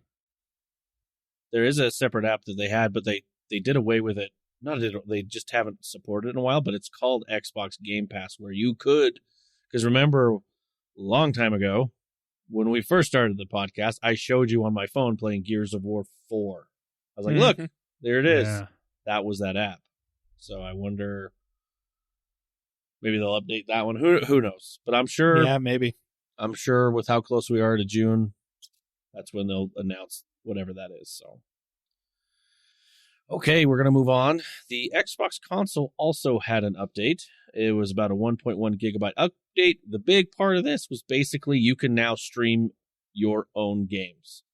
There is a separate app that they had, but they did away with it. They just haven't supported it in a while, but it's called Xbox Game Pass, where you could, because remember a long time ago when we first started the podcast, I showed you on my phone playing Gears of War 4. I was like, look, there it is. Yeah. That was that app. So I wonder, maybe they'll update that one. Who knows? But I'm sure. Yeah, maybe. I'm sure with how close we are to June, that's when they'll announce whatever that is. So, okay, we're going to move on. The Xbox console also had an update. It was about a 1.1 gigabyte update. The big part of this was basically you can now stream your own games.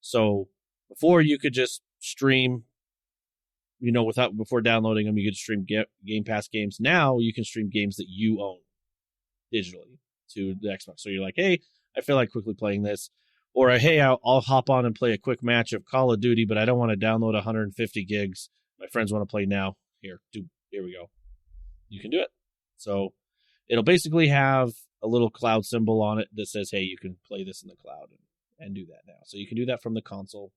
So before you could just stream, before downloading them, you could stream Game Pass games. Now you can stream games that you own digitally to the Xbox. So you're like, hey, I feel like quickly playing this. Or, hey, I'll hop on and play a quick match of Call of Duty, but I don't want to download 150 gigs. My friends want to play now. Here we go. You can do it. So it'll basically have a little cloud symbol on it that says, hey, you can play this in the cloud and do that now. So you can do that from the console.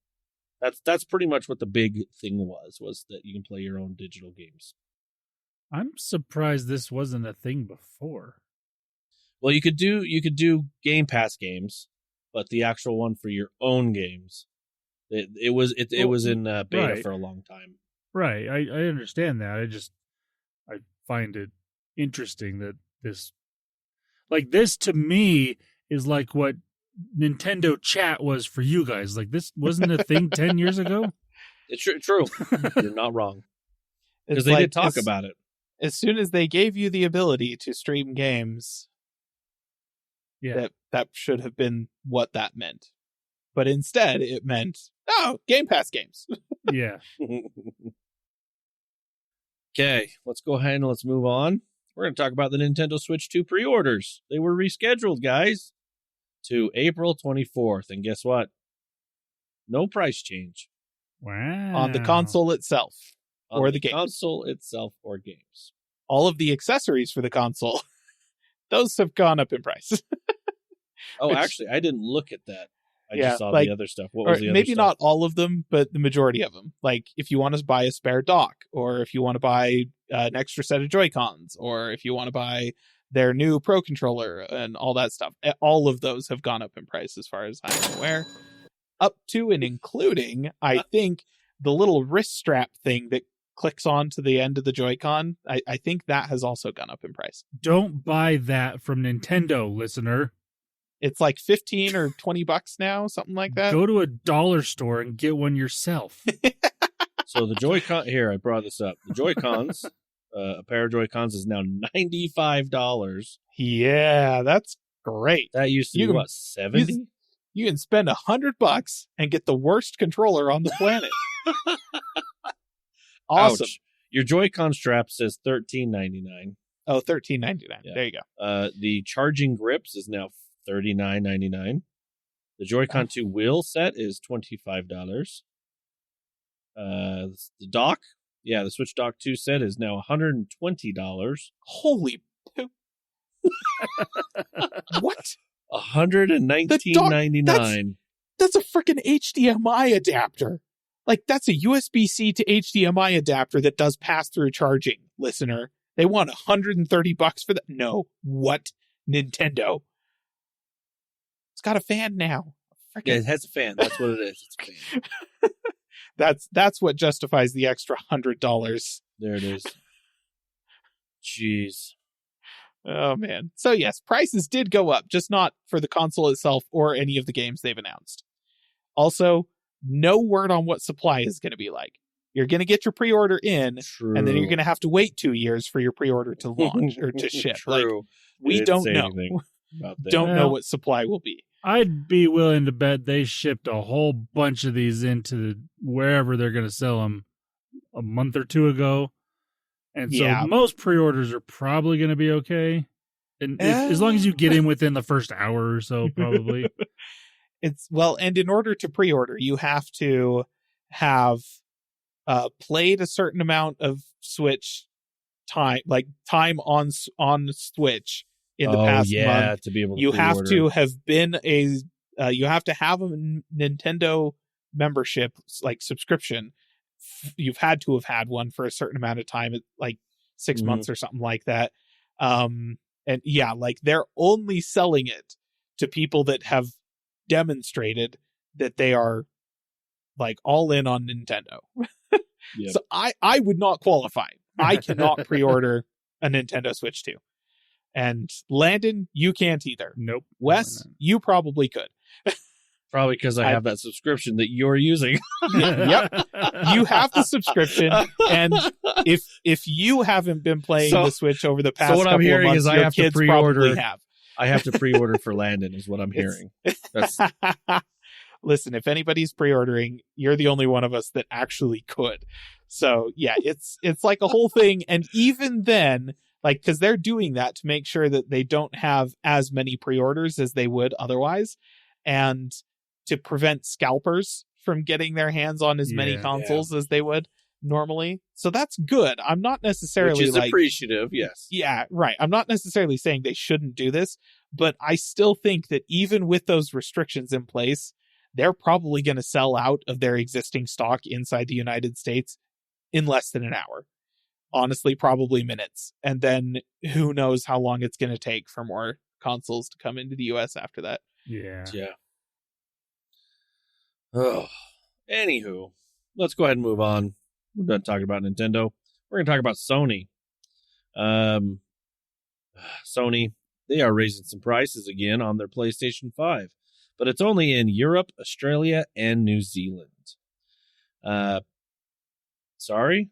That's pretty much what the big thing was that you can play your own digital games. I'm surprised this wasn't a thing before. Well, you could do Game Pass games, but the actual one for your own games, it was in beta for a long time. Right, I understand that. I find it interesting that this to me is like what Nintendo Chat was for you guys. Like, this wasn't a thing 10 years ago. It's true. You're not wrong. Because they did talk about it. As soon as they gave you the ability to stream games, that should have been what that meant. But instead, it meant, Game Pass games. Yeah. Okay, let's go ahead and let's move on. We're going to talk about the Nintendo Switch 2 pre-orders. They were rescheduled, guys, to April 24th. And guess what? No price change. Wow. On the console itself. Or the games. console itself or games. all of the accessories for the console, those have gone up in price. Oh, Which- actually, I didn't look at that. I Yeah, just saw like- the other stuff. What Or was the other maybe stuff? not all of them, but the majority of them. Like if you want to buy a spare dock, or if you want to buy an extra set of Joy-Cons, or if you want to buy their new Pro controller and all that stuff, all of those have gone up in price as far as I'm aware. Up to and including, I think, the little wrist strap thing that clicks on to the end of the Joy-Con. I think that has also gone up in price. Don't buy that from Nintendo, listener. It's like 15 or $20 now, something like that. Go to a dollar store and get one yourself. So the Joy-Con, here, I brought this up. The Joy-Cons, a pair of Joy-Cons is now $95. Yeah, that's great. That used to You be, can- what, 70? You can spend $100 and get the worst controller on the planet. Awesome. Ouch. Your Joy-Con strap says $13.99. Oh, $13.99. Yeah. There you go. The charging grips is now $39.99. The Joy-Con 2 wheel set is $25. The dock, the Switch Dock 2 set is now $120. Holy poop. What? $119.99. That's a freaking HDMI adapter. Like, that's a USB-C to HDMI adapter that does pass-through charging, listener. They want $130 for that? No. What? Nintendo. It's got a fan now. Yeah, Frickin'. it has a fan. That's what it is. It's a fan. That's what justifies the extra $100. There it is. Jeez. Oh, man. So, yes, prices did go up, just not for the console itself or any of the games they've announced. Also, no word on what supply is going to be like. You're going to get your pre-order in, True. and then you're going to have to wait 2 years for your pre-order to launch or to ship. Like, True. we They didn't don't say know. anything about that. Don't know Well- what supply will be. I'd be willing to bet they shipped a whole bunch of these into wherever they're going to sell them a month or two ago. And so Yeah. most pre-orders are probably going to be okay. And as long as you get in within the first hour or so, probably. And in order to pre-order, you have to have played a certain amount of Switch time, like time on Switch in the past month. To be able to You have pre-order. to have been you have to have a Nintendo membership, like subscription. You've had to have had one for a certain amount of time, like 6 Mhm. months or something like that. And yeah, like they're only selling it to people that have demonstrated that they are like all in on Nintendo. Yep. So I would not qualify. I cannot pre-order a Nintendo Switch 2. And Landon, you can't either. Nope. Wes, you probably could. Probably because I have that subscription that you're using. Yep. You have the subscription, and if you haven't been playing So- the Switch over the past what I'm couple of hearing months, is I your have to kids pre-order. probably have. I have to pre-order for Landon, is what I'm hearing. That's Listen, if anybody's pre-ordering, you're the only one of us that actually could. So yeah, it's like a whole thing. And even then, like, because they're doing that to make sure that they don't have as many pre-orders as they would otherwise, and to prevent scalpers from getting their hands on as many Yeah. consoles as they would normally. So that's good. I'm not necessarily which is like, appreciative, yes. yeah, right. I'm not necessarily saying they shouldn't do this, but I still think that even with those restrictions in place, they're probably going to sell out of their existing stock inside the United States in less than an hour. Honestly, probably minutes. And then who knows how long it's going to take for more consoles to come into the US after that. Yeah. Yeah. Oh. Anywho, let's go ahead and move on. We're done talking about Nintendo. We're going to talk about Sony. Sony, they are raising some prices again on their PlayStation 5, but it's only in Europe, Australia, and New Zealand. Sorry,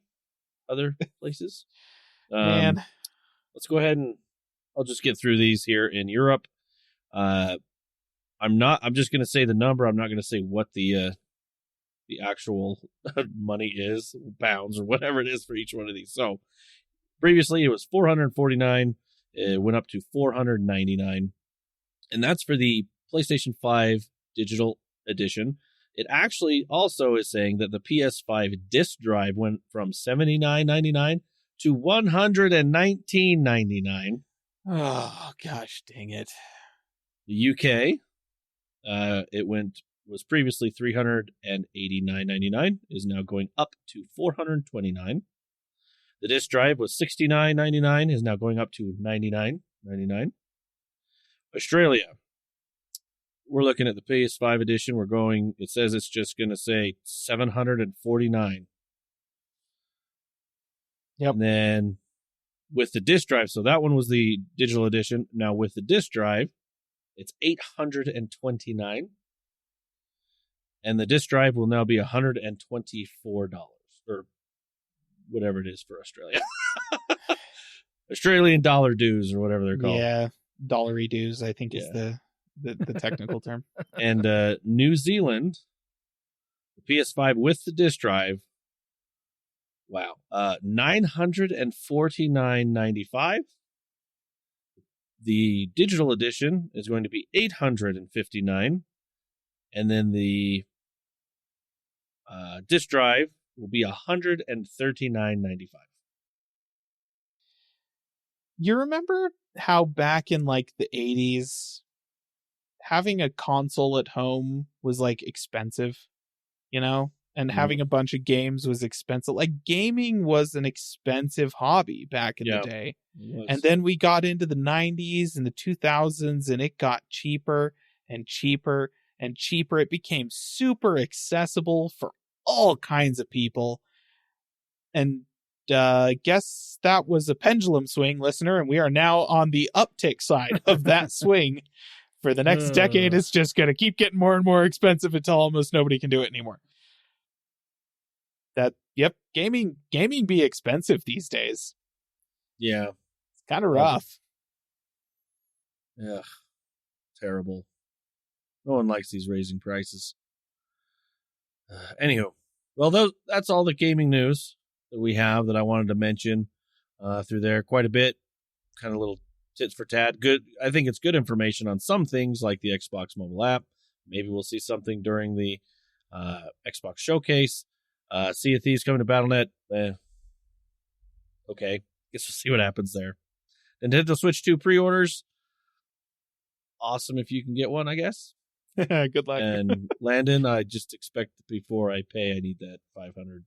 other places. Man, Let's go ahead and I'll just get through these here in Europe. I'm just going to say the number. I'm not going to say what the actual money is, pounds or whatever it is for each one of these. So previously it was $449. It went up to $499. And that's for the PlayStation 5 digital edition. It actually also is saying that the PS5 disc drive went from $79.99 to $119.99. Oh gosh, dang it! The UK, was previously $389.99, is now going up to $429. The disc drive was $69.99, is now going up to $99.99. Australia, we're looking at the PS5 edition. It says it's just going to say $749. Yep. And then with the disc drive, so that one was the digital edition. Now with the disc drive, it's $829. And the disc drive will now be $124, or whatever it is for Australia. Australian dollar dues, or whatever they're called. Yeah, dollary dues, I think is the technical term. And New Zealand, the PS5 with the disc drive, wow, $949.95. The digital edition is going to be $859, and then the disc drive will be $139.95. You remember how back in like the 80s, having a console at home was like expensive, you know? And having a bunch of games was expensive. Like gaming was an expensive hobby back in the day. And then we got into the 90s and the 2000s and it got cheaper and cheaper and cheaper. It became super accessible for all kinds of people. And guess that was a pendulum swing, listener, and we are now on the uptick side of that swing. For the next decade, it's just going to keep getting more and more expensive until almost nobody can do it anymore. Gaming be expensive these days. Yeah. It's kind of rough. Yeah. Terrible. No one likes these raising prices. Anywho, well, that's all the gaming news that we have that I wanted to mention through there. Quite a bit, kind of little tits for tat. Good. I think it's good information on some things like the Xbox mobile app. Maybe we'll see something during the Xbox showcase. Sea of Thieves coming to BattleNet. Okay, guess we'll see what happens there. Nintendo Switch 2 pre-orders. Awesome if you can get one, I guess. Good luck. And Landon, I just expect before I pay, I need that $500 or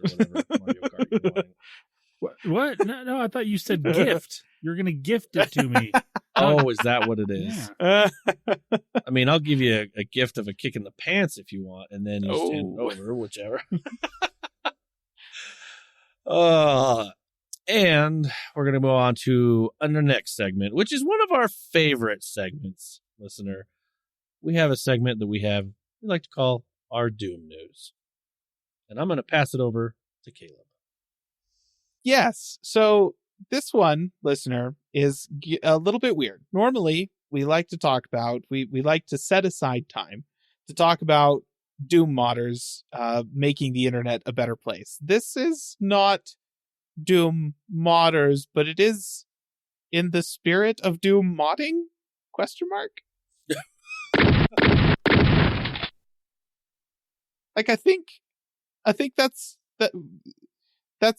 whatever Mario Kart you're wanting. What? No, I thought you said gift. You're going to gift it to me. Oh, is that what it is? Yeah. I mean, I'll give you a gift of a kick in the pants if you want, and then you stand over, whichever. And we're going to move on to the next segment, which is one of our favorite segments, listener. We have a segment that we like to call our Doom News. And I'm going to pass it over to Caleb. Yes. So this one, listener, is a little bit weird. Normally, we like to talk about, we like to set aside time to talk about Doom modders making the internet a better place. This is not Doom modders, but it is in the spirit of Doom modding? ? Like, I think that's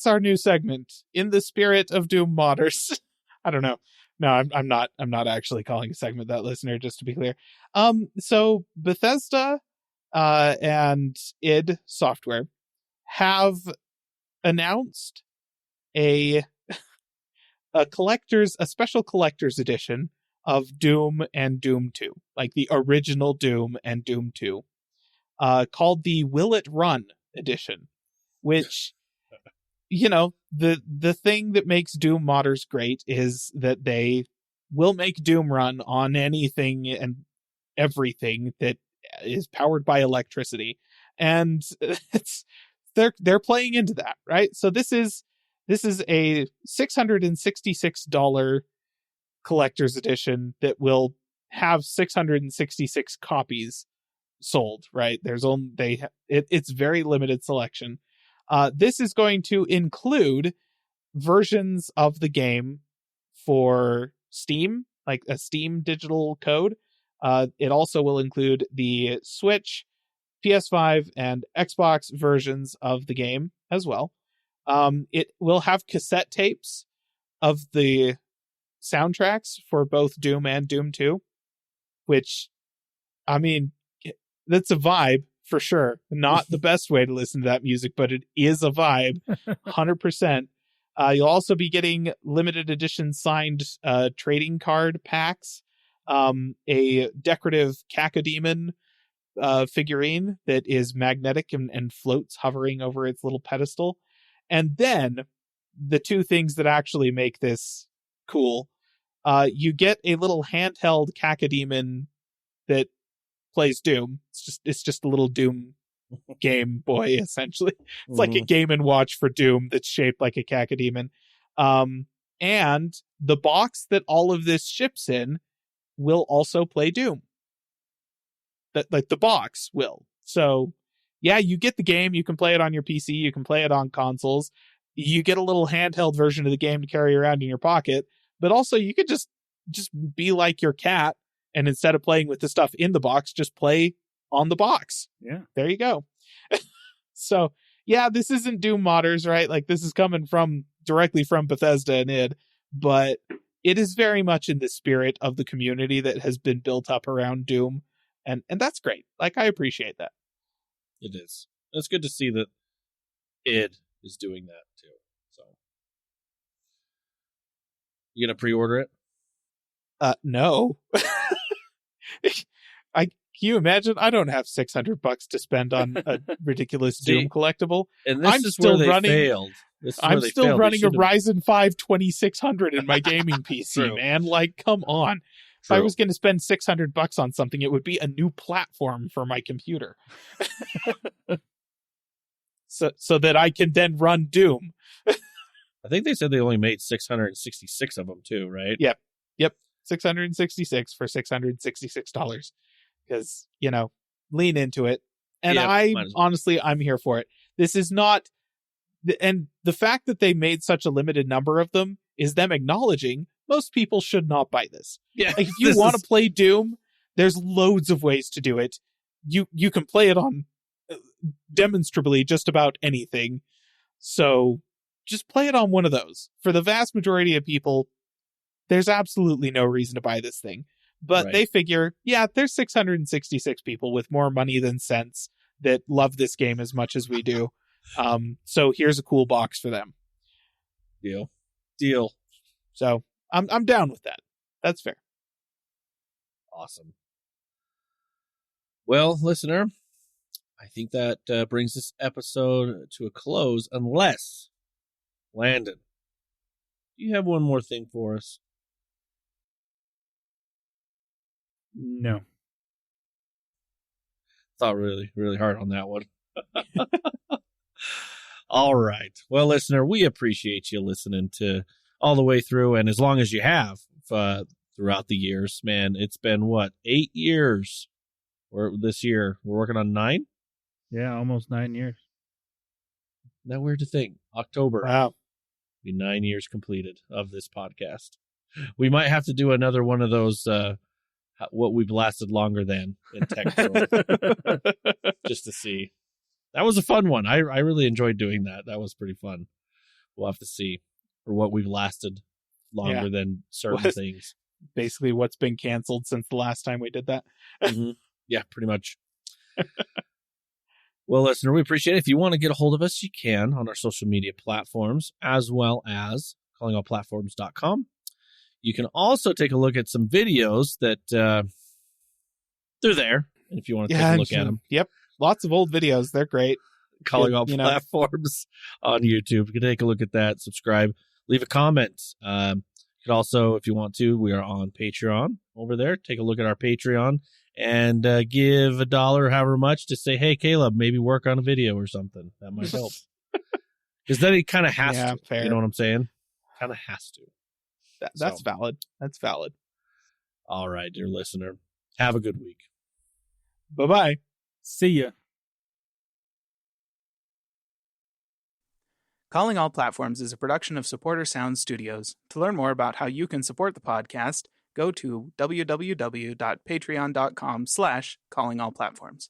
our new segment, in the spirit of Doom modders. I don't know. No, I'm not actually calling a segment that, listener, just to be clear. So Bethesda and id Software have announced a special collector's edition of Doom and Doom 2, like the original Doom and Doom 2, called the Will It Run edition, which, you know, the thing that makes Doom modders great is that they will make Doom run on anything and everything that is powered by electricity. And they're playing into that, right? So this is a $666 collector's edition that will have 666 copies sold, right? It's very limited selection. This is going to include versions of the game for Steam, like a Steam digital code. It also will include the Switch, PS5, and Xbox versions of the game as well. It will have cassette tapes of the soundtracks for both Doom and Doom 2, which, I mean, that's a vibe for sure. Not the best way to listen to that music, but it is a vibe, 100%. You'll also be getting limited edition signed trading card packs, a decorative cacodemon figurine that is magnetic and floats hovering over its little pedestal. And then the two things that actually make this cool, you get a little handheld cacodemon that plays Doom. It's just a little Doom Game Boy, essentially. It's like a Game & Watch for Doom that's shaped like a cacodemon. And the box that all of this ships in will also play Doom. Like the box will. So yeah, you get the game, you can play it on your PC, you can play it on consoles. You get a little handheld version of the game to carry around in your pocket, but also you could just be like your cat, and instead of playing with the stuff in the box, just play on the box. Yeah. There you go. So yeah, this isn't Doom modders, right? Like, this is coming directly from Bethesda and id, but it is very much in the spirit of the community that has been built up around Doom. And that's great. Like, I appreciate that. It is. It's good to see that id is doing that too. So, you gonna pre-order it? No. Can you imagine? I don't have $600 to spend on a ridiculous Doom collectible. And this is where they failed. I'm still running a Ryzen 5 2600 in my gaming PC, man. Like, come on. True. If I was going to spend $600 on something, it would be a new platform for my computer. so that I can then run Doom. I think they said they only made 666 of them too, right? Yep. 666 for $666. Because, lean into it. And honestly, I'm here for it. This is not, and the fact that they made such a limited number of them is them acknowledging most people should not buy this. Yeah. Like, if you want to play Doom, there's loads of ways to do it. You can play it on demonstrably just about anything. So just play it on one of those. For the vast majority of people, there's absolutely no reason to buy this thing. But They figure, yeah, there's 666 people with more money than sense that love this game as much as we do. So here's a cool box for them. Deal. So I'm down with that. That's fair. Awesome. Well, listener, I think that brings this episode to a close, unless, Landon, do you have one more thing for us? No. Thought really, really hard on that one. All right. Well, listener, we appreciate you listening to all the way through. And as long as you have throughout the years, man, it's been 8 years? This year, we're working on 9? Yeah, almost 9 years. Isn't that weird to think? October. Wow. Be 9 years completed of this podcast. We might have to do another one of those, what we've lasted longer than in tech world, just to see. That was a fun one. I really enjoyed doing that. That was pretty fun. We'll have to see for what we've lasted longer than certain things. Basically what's been canceled since the last time we did that. Mm-hmm. Yeah, pretty much. Well, listener, we appreciate it. If you want to get a hold of us, you can on our social media platforms, as well as callingallplatforms.com. You can also take a look at some videos that they're there. If you want to take a look at them. Yep. Lots of old videos. They're great. Calling All Platforms on YouTube. You can take a look at that. Subscribe. Leave a comment. You can also, if you want to, we are on Patreon over there. Take a look at our Patreon and give $1, however much, to say, hey, Caleb, maybe work on a video or something. That might help. Because then he kind of has to. Fair. You know what I'm saying? Kind of has to. That's valid. That's valid. All right, dear listener. Have a good week. Bye-bye. See ya. Calling All Platforms is a production of Supporter Sound Studios. To learn more about how you can support the podcast, go to www.patreon.com/callingallplatforms.